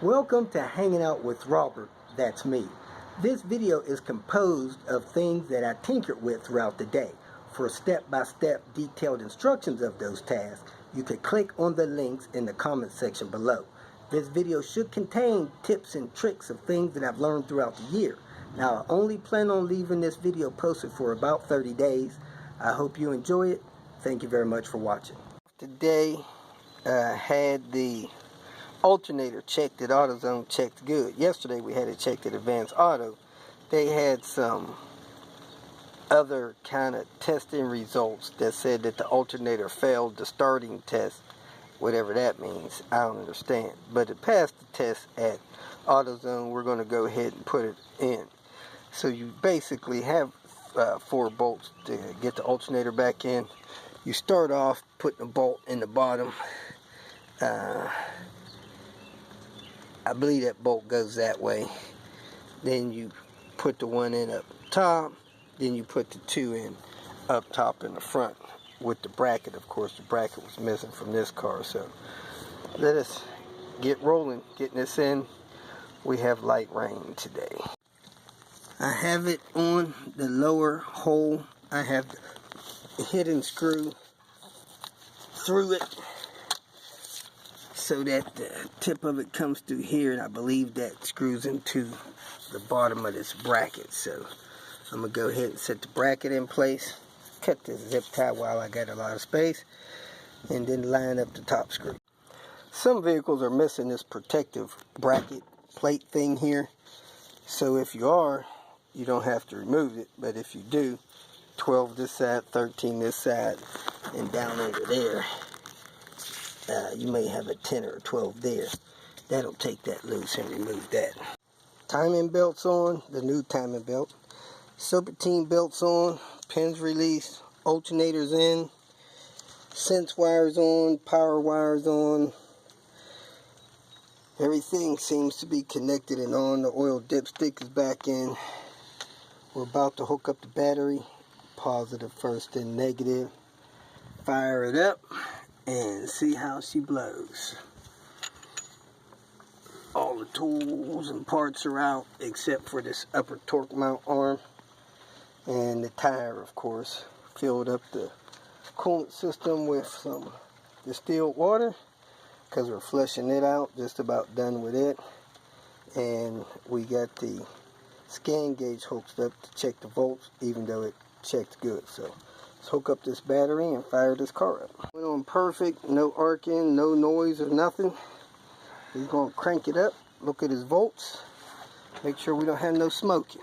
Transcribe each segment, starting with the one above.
Welcome to Hanging Out with Robert, that's me. This video is composed of things that I tinkered with throughout the day. For step-by-step detailed instructions of those tasks, you can click on the links in the comment section below. This video should contain tips and tricks of things that I've learned throughout the year. Now, I only plan on leaving this video posted for about 30 days. I hope you enjoy it. Thank you very much for watching. Today, I had the alternator checked at AutoZone, checked good. Yesterday we had it checked at Advanced Auto. They had some other kind of testing results that said that the alternator failed the starting test, whatever that means. I don't understand, but it passed the test at AutoZone. We're going to go ahead and put it in. So you basically have 4 bolts to get the alternator back in. You start off putting a bolt in the bottom. I believe that bolt goes that way. Then you put the one in up top. Then you put the 2 in up top in the front with the bracket. Of course, the bracket was missing from this car. So let us get rolling, getting this in. We have light rain today. I have it on the lower hole. I have the hidden screw through it, so that the tip of it comes through here, and I believe that screws into the bottom of this bracket. So I'm going to go ahead and set the bracket in place, cut this zip tie while I got a lot of space, and then line up the top screw. Some vehicles are missing this protective bracket plate thing here, so if you are, you don't have to remove it, but if you do, 12 this side, 13 this side, and down over there, you may have a 10 or a 12 there. That'll take that loose and remove that. Timing belts on, the new timing belt. Serpentine belts on, pins released, alternators in, sense wires on, power wires on. Everything seems to be connected and on. The oil dipstick is back in. We're about to hook up the battery. Positive first, then negative. Fire it up and see how she blows. All the tools and parts are out except for this upper torque mount arm and the tire, of course. Filled up the coolant system with some distilled water because we're flushing it out, just about done with it. And we got the scan gauge hooked up to check the volts, even though it checked good. So let's hook up this battery and fire this car up. Went on perfect, no arcing, no noise or nothing. He's going to crank it up, look at his volts, make sure we don't have no smoking.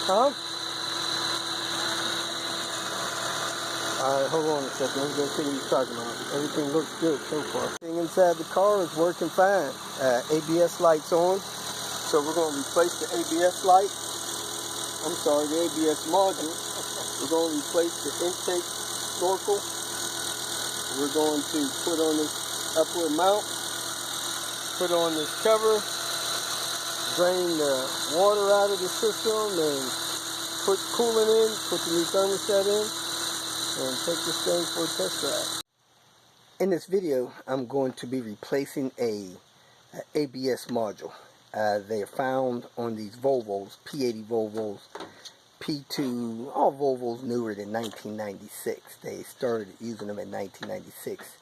Huh? Alright, hold on a second. Let's go see what he's talking about. Everything looks good so far. Everything inside the car is working fine. ABS lights on. So we're going to replace the ABS light. I'm sorry, the ABS module. We're going to replace the intake snorkel. We're going to put on this upward mount. Put on this cover. Drain the water out of the system and put coolant in. Put the new thermostat in. And take this thing for a test drive. In this video, I'm going to be replacing a ABS module. They are found on these Volvos, P80 Volvos, P2, all Volvos newer than 1996. They started using them in 1996,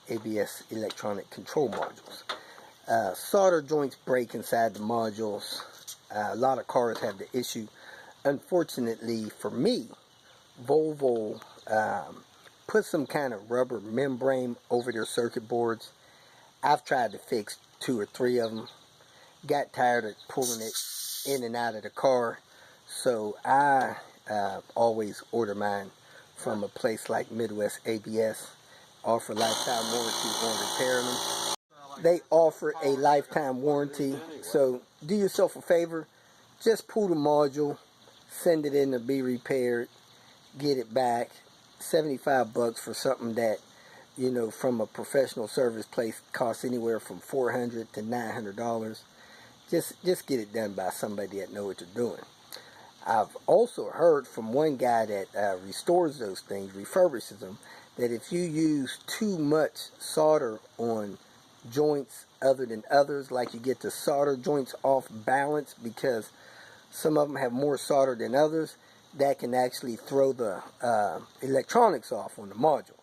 ABS electronic control modules. Solder joints break inside the modules. A lot of cars have the issue. Unfortunately for me, Volvo put some kind of rubber membrane over their circuit boards. I've tried to fix 2 or 3 of them. Got tired of pulling it in and out of the car. So I always order mine from a place like Midwest ABS. Offer lifetime warranty on repairing them. They offer a lifetime warranty. So do yourself a favor. Just pull the module. Send it in to be repaired. Get it back. $75 for something that, you know, from a professional service place costs anywhere from $400 to $900. Just get it done by somebody that knows what they're doing. I've also heard from one guy that restores those things, refurbishes them, that if you use too much solder on joints other than others, like you get the solder joints off balance because some of them have more solder than others, that can actually throw the electronics off on the module.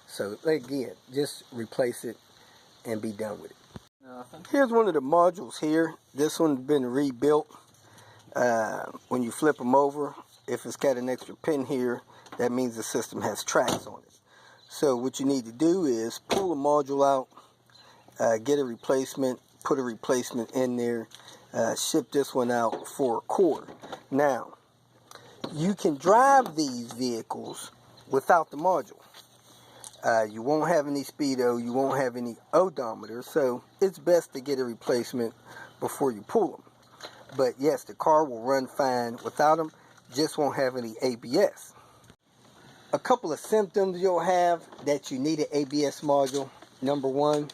So again, just replace it and be done with it. Here's one of the modules here. This one's been rebuilt. When you flip them over, if it's got an extra pin here, that means the system has tracks on it. So what you need to do is pull the module out, get a replacement, put a replacement in there, ship this one out for $1. Now, you can drive these vehicles without the module. You won't have any speedo, you won't have any odometer, so it's best to get a replacement before you pull them. But yes, the car will run fine without them, just won't have any ABS. A couple of symptoms you'll have that you need an ABS module. Number one,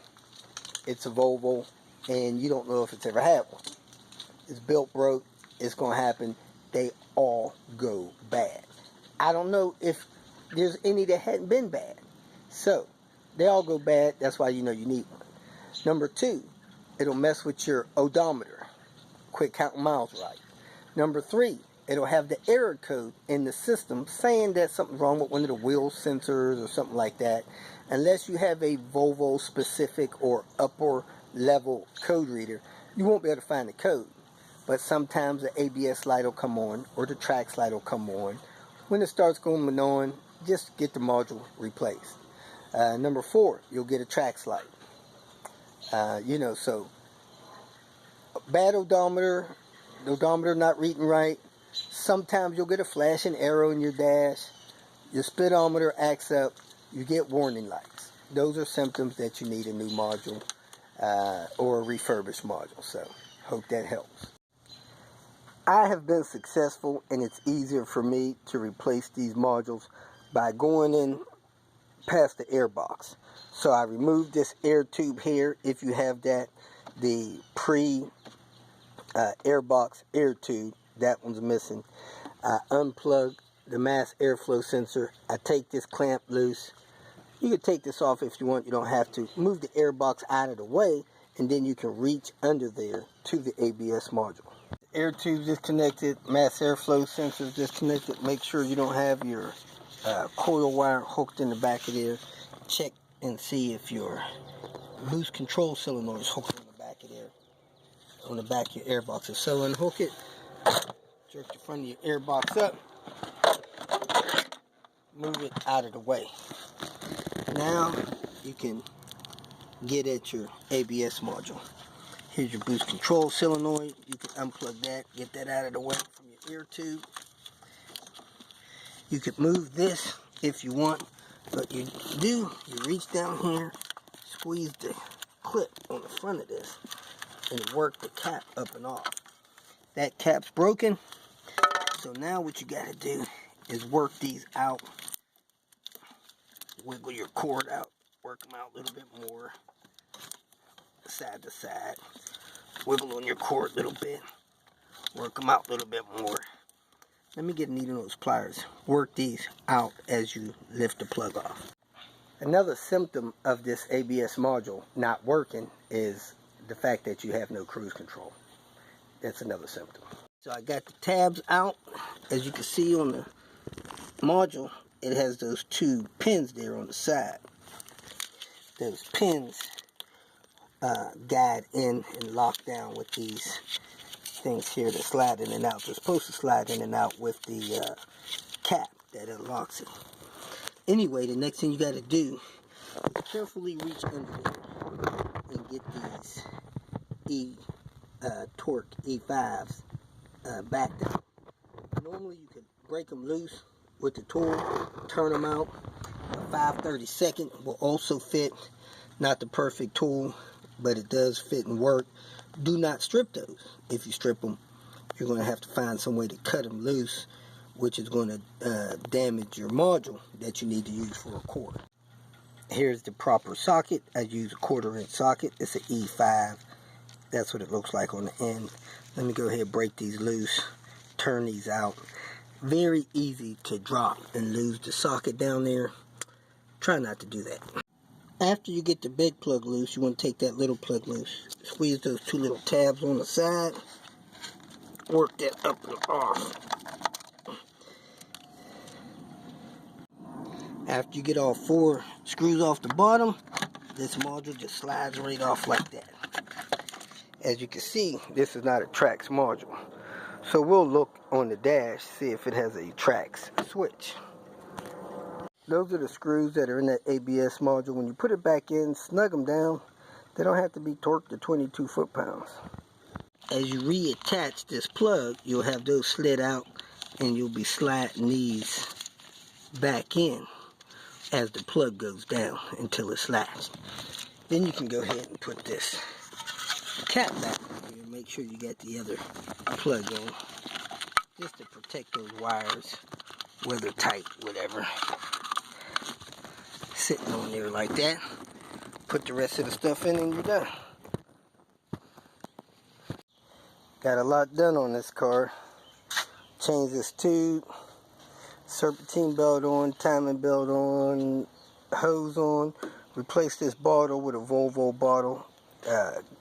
it's a Volvo and you don't know if it's ever had one. It's built broke, it's going to happen. They all go bad. I don't know if there's any that hadn't been bad. So, they all go bad, that's why you know you need one. Number two, it'll mess with your odometer. Quit counting miles right. Number three, it'll have the error code in the system saying that something's wrong with one of the wheel sensors or something like that. Unless you have a Volvo specific or upper level code reader, you won't be able to find the code. But sometimes the ABS light will come on or the track light will come on. When it starts going on, just get the module replaced. Number four, you'll get a track light. So bad odometer, the odometer not reading right. Sometimes you'll get a flashing arrow in your dash. Your speedometer acts up. You get warning lights. Those are symptoms that you need a new module or a refurbished module. So, hope that helps. I have been successful, and it's easier for me to replace these modules by going in past the air box. So I removed this air tube here. If you have that, the air box air tube, that one's missing. I unplug the mass airflow sensor. I take this clamp loose. You can take this off if you want, you don't have to. Move the air box out of the way, and then you can reach under there to the ABS module. The air tube disconnected, mass airflow sensor disconnected. Make sure you don't have your coil wire hooked in the back of there. Check and see if your loose control solenoid is hooked on the back of there, on the back of your air box. So unhook it, jerk the front of your air box up, move it out of the way. Now you can get at your ABS module. Here's your boost control solenoid. You can unplug that, get that out of the way from your air tube. You can move this if you want, but you reach down here, squeeze the clip on the front of this, and work the cap up and off. That cap's broken, so now what you gotta do is work these out. Wiggle your cord out, work them out a little bit more, side to side. Wiggle on your cord a little bit, work them out a little bit more. Let me get a needle and those pliers. Work these out as you lift the plug off. Another symptom of this ABS module not working is the fact that you have no cruise control. That's another symptom. So I got the tabs out. As you can see on the module, it has those two pins there on the side. Those pins guide in and lock down with these things here that slide in and out. They're supposed to slide in and out with the cap that unlocks it. Anyway, the next thing you got to do is carefully reach under there and get these torque E5s back down. Normally you could break them loose with the tool, turn them out. A 5/32 will also fit. Not the perfect tool, but it does fit and work. Do not strip those. If you strip them, you're going to have to find some way to cut them loose, which is going to damage your module that you need to use for a cord. Here's the proper socket. I use a 1/4-inch socket. It's an E5. That's what it looks like on the end. Let me go ahead and break these loose turn these out. Very easy to drop and lose the socket down there. Try not to do that. After you get the big plug loose, you want to take that little plug loose. Squeeze those two little tabs on the side. Work that up and off. After you get all 4 screws off the bottom, this module just slides right off like that. As you can see, this is not a Trax module. So we'll look on the dash, see if it has a Trax switch. Those are the screws that are in that ABS module. When you put it back in, snug them down. They don't have to be torqued to 22 foot-pounds. As you reattach this plug, you'll have those slid out and you'll be sliding these back in as the plug goes down until it's latched. Then you can go ahead and put this cap back on here. Make sure you got the other plug on, just to protect those wires, weather tight, whatever. Sitting on there like that. Put the rest of the stuff in and you're done. Got a lot done on this car. Changed this tube, serpentine belt on, timing belt on, hose on. Replaced this bottle with a Volvo bottle.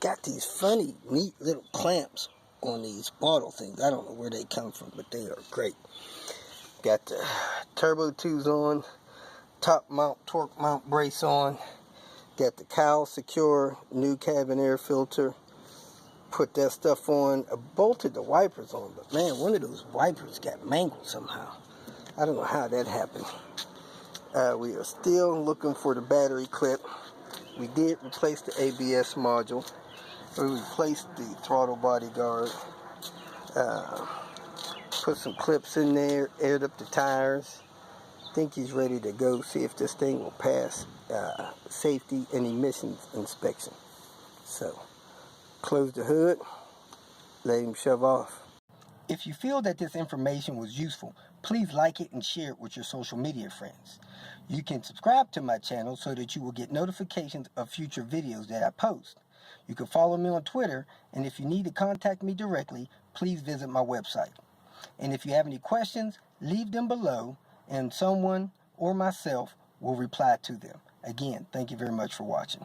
Got these funny, neat little clamps on these bottle things. I don't know where they come from, but they are great. Got the turbo tubes on. Top mount, torque mount brace on. Got the cowl secure, new cabin air filter. Put that stuff on. I bolted the wipers on, but man, one of those wipers got mangled somehow. I don't know how that happened. We are still looking for the battery clip. We did replace the ABS module. We replaced the throttle body guard. Put some clips in there, aired up the tires. Think he's ready to go. See if this thing will pass safety and emissions inspection. So, close the hood, let him shove off. If you feel that this information was useful, please like it and share it with your social media friends. You can subscribe to my channel so that you will get notifications of future videos that I post. You can follow me on Twitter, and if you need to contact me directly, please visit my website. And if you have any questions, leave them below, and someone or myself will reply to them. Again, thank you very much for watching.